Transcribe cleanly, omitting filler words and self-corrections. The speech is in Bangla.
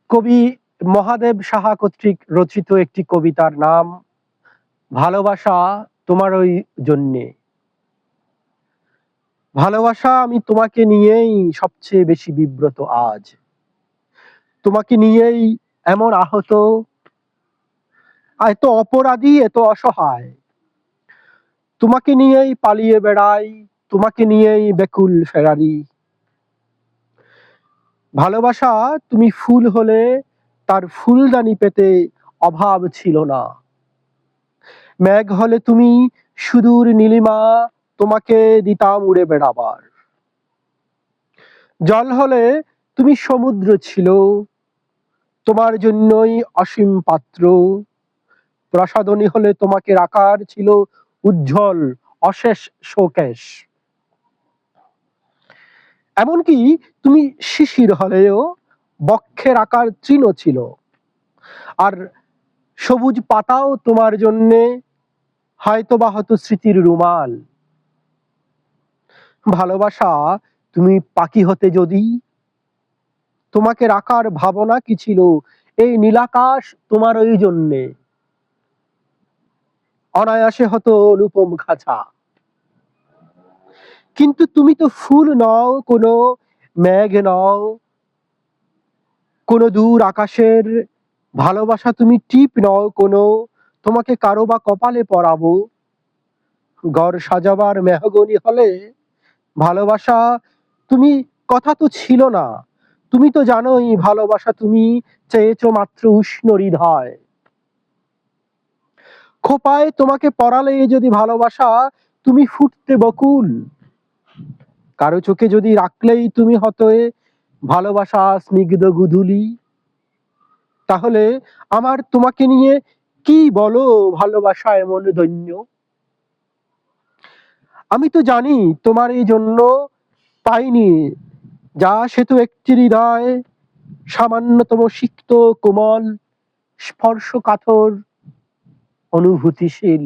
কবি মহাদেব সাহা কর্তৃক রচিত একটি কবিতার নাম ভালোবাসা তোমার ওই জন্যে। ভালোবাসা, আমি তোমাকে নিয়েই সবচেয়ে বেশি বিব্রত আজ। তোমাকে নিয়েই এমন আহত, এত অপরাধী, এত অসহায়। তোমাকে নিয়েই পালিয়ে বেড়াই, তোমাকে নিয়েই বেকুল ফেরারি। ভালোবাসা, তুমি ফুল হলে তার ফুলদানি পেতে অভাব ছিল না। মেঘ হলে তুমি সুদূর নীলিমা, তোমাকে দিতাম উড়ে বেড়াবার। জল হলে তুমি সমুদ্র ছিল, তোমার জন্যই অসীম পাত্র। প্রসাধনী হলে তোমাকে রাখার ছিল উজ্জ্বল অশেষ শোকেশ। এমনকি তুমি শিশির হলেও বক্ষের আকার তৃণ ছিল, আর সবুজ পাতাও তোমার জন্যে হয়তোবা হতো স্মৃতির রুমাল। ভালোবাসা, তুমি পাখি হতে যদি, তোমাকে রাখার ভাবনা কি ছিল এই নীলাকাশ তোমার ওই জন্যে। অনায়াসে হতো অনুপম খাঁচা। কিন্তু তুমি তো ফুল নও, কোনো মেঘ নও, কোনো দূর আকাশের ভালোবাসা তুমি টিপ নও কোনো, তোমাকে কারো বা কপালে পরাবো। ঘর সাজাবার মেহগনি হলে ভালোবাসা, তুমি কথা তো ছিল না। তুমি তো জানোই ভালোবাসা, তুমি চেয়েছো মাত্র উষ্ণ হৃদয়। খোপায় তোমাকে পরালে যদি ভালোবাসা, তুমি ফুটতে বকুল। কারো চোখে যদি রাখলেই তুমি হতে ভালোবাসা স্নিগ্ধ গুধুলি। তাহলে আমার তোমাকে নিয়ে কি বলো ভালোবাসা এমন দৈন্য। আমি তো জানি তোমার এই জন্য পাইনি যা, সে তো একটি হৃদয়, সামান্যতম সিক্ত কোমল স্পর্শ কাতর অনুভূতিশীল।